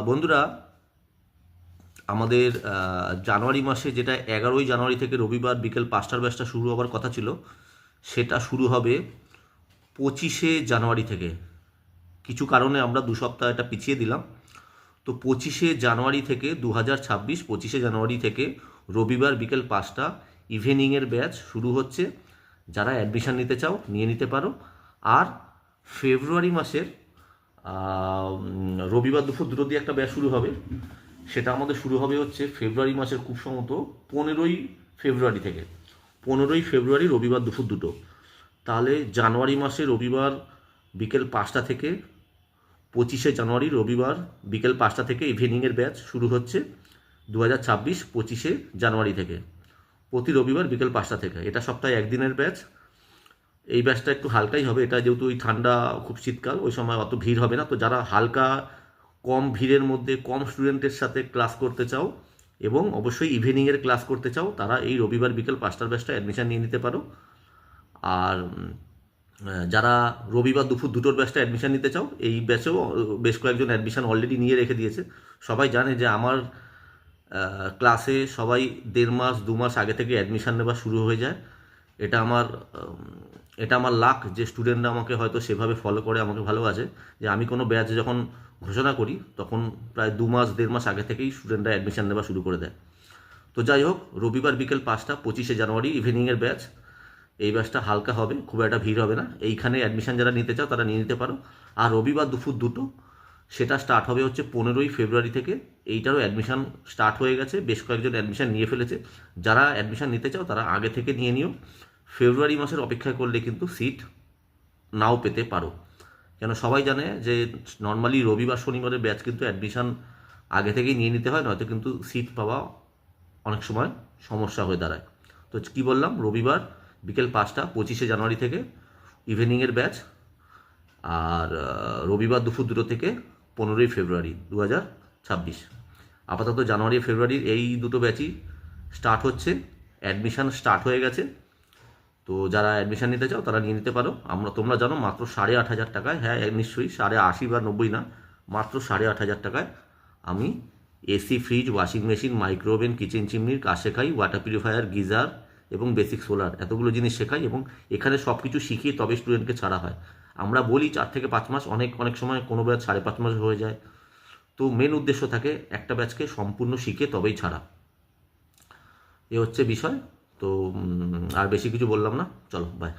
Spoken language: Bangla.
বন্ধুরা, আমাদের জানুয়ারি মাসে যেটা 11ই জানুয়ারি থেকে রবিবার বিকেল 5টার ব্যাচটা শুরু হওয়ার কথা ছিল, সেটা শুরু হবে 25শে জানুয়ারি থেকে। কিছু কারণে আমরা 2 সপ্তাহ এটা পিছিয়ে দিলাম। তো 25শে জানুয়ারি থেকে 2026, 25শে জানুয়ারি থেকে রবিবার বিকেল 5টা ইভিনিংয়ের ব্যাচ শুরু হচ্ছে। যারা অ্যাডমিশান নিতে চাও নিয়ে নিতে পারো। আর ফেব্রুয়ারি মাসের রবিবার দুপুর 2টো দিয়ে একটা ব্যাচ শুরু হবে। সেটা আমাদের শুরু হবে হচ্ছে ফেব্রুয়ারি মাসের খুব সম্ভবত 15ই ফেব্রুয়ারি থেকে। 15ই ফেব্রুয়ারি রবিবার দুপুর 2টো। তাহলে জানুয়ারি মাসে রবিবার বিকেল 5টা থেকে 25শে জানুয়ারি রবিবার বিকেল 5টা থেকে ইভিনিংয়ের ব্যাচ শুরু হচ্ছে 2026 25শে জানুয়ারি থেকে, প্রতি রবিবার বিকেল 5টা থেকে। এটা সপ্তাহে একদিনের ব্যাচ। এই ব্যাচটা একটু হালকাই হবে, এটা যেহেতু ওই ঠান্ডা, খুব শীতকাল, ওই সময় অত ভিড় হবে না। তো যারা হালকা, কম ভিড়ের মধ্যে কম স্টুডেন্টের সাথে ক্লাস করতে চাও এবং অবশ্যই ইভিনিংয়ের ক্লাস করতে চাও, তারা এই রবিবার বিকেল 5টার ব্যাচটা অ্যাডমিশান নিয়ে নিতে পারো। আর যারা রবিবার দুপুর 2টোর ব্যাচটা অ্যাডমিশান নিতে চাও, এই ব্যাচেও বেশ কয়েকজন অ্যাডমিশান অলরেডি নিয়ে রেখে দিয়েছে। সবাই জানে যে আমার ক্লাসে সবাই 1.5 মাস 2 মাস আগে থেকে অ্যাডমিশান নেওয়া শুরু হয়ে যায়। এটা আমার এটা আমার লাক যে স্টুডেন্টরা আমাকে হয়তো সেভাবে ফলো করে, আমাকে ভালোবাসে। যে আমি কোনো ব্যাচ যখন ঘোষণা করি তখন প্রায় 2 মাস 1.5 মাস আগে থেকেই স্টুডেন্টরা অ্যাডমিশান নেওয়া শুরু করে দেয়। তো যাই হোক, রবিবার বিকেল 5টা 25শে জানুয়ারি ইভিনিংয়ের ব্যাচ। এই ব্যাচটা হালকা হবে, খুব একটা ভিড় হবে না। এইখানে অ্যাডমিশান যারা নিতে চাও তারা নিয়ে নিতে পারো। আর রবিবার দুপুর 2টো, সেটা স্টার্ট হবে হচ্ছে 15ই ফেব্রুয়ারি থেকে। এইটারও অ্যাডমিশান স্টার্ট হয়ে গেছে, বেশ কয়েকজন অ্যাডমিশান নিয়ে ফেলেছে। যারা অ্যাডমিশান নিতে চাও তারা আগে থেকে নিয়ে নিও। ফেব্রুয়ারি মাসের অপেক্ষা করলে কিন্তু সিট নাও পেতে পারো। কেন সবাই জানে যে নর্মালি রবিবার শনিবারের ব্যাচ কিন্তু অ্যাডমিশান আগে থেকেই নিয়ে নিতে হয়, নয়তো কিন্তু সিট পাওয়া অনেক সময় সমস্যা হয়ে দাঁড়ায়। তো কী বললাম, রবিবার বিকেল 5টা 25শে জানুয়ারি থেকে ইভিনিংয়ের ব্যাচ। আর রবিবার দুপুর 2টো থেকে 15ই ফেব্রুয়ারি 2026। আপাতত জানুয়ারি ফেব্রুয়ারির এই দুটো ব্যাচই স্টার্ট হচ্ছে। অ্যাডমিশান স্টার্ট হয়ে গেছে। তো যারা অ্যাডমিশান নিতে চাও তারা নিয়ে নিতে পারো। তোমরা জানো মাত্র 8,500 টাকায়, হ্যাঁ নিশ্চয়ই 80 বা 90 না, মাত্র 8,500 টাকায় আমি AC, fridge, washing machine, micro oven, kitchen চিমনির কাজ শেখাই, ওয়াটার পিউরিফায়ার, গিজার এবং বেসিক সোলার, এতগুলো জিনিস শেখাই। এবং এখানে সব কিছু শিখিয়ে তবে স্টুডেন্টকে ছাড়া হয়। আমরা বলি 4 থেকে 5 মাস, অনেক অনেক সময় কোনো ব্যাচ 5.5 মাস হয়ে যায়। তো মেন উদ্দেশ্য থাকে একটা ব্যাচকে সম্পূর্ণ শিখে তবেই ছাড়া। এ হচ্ছে বিষয়। তো আর বেশি কিছু বললাম না, চলো বাই।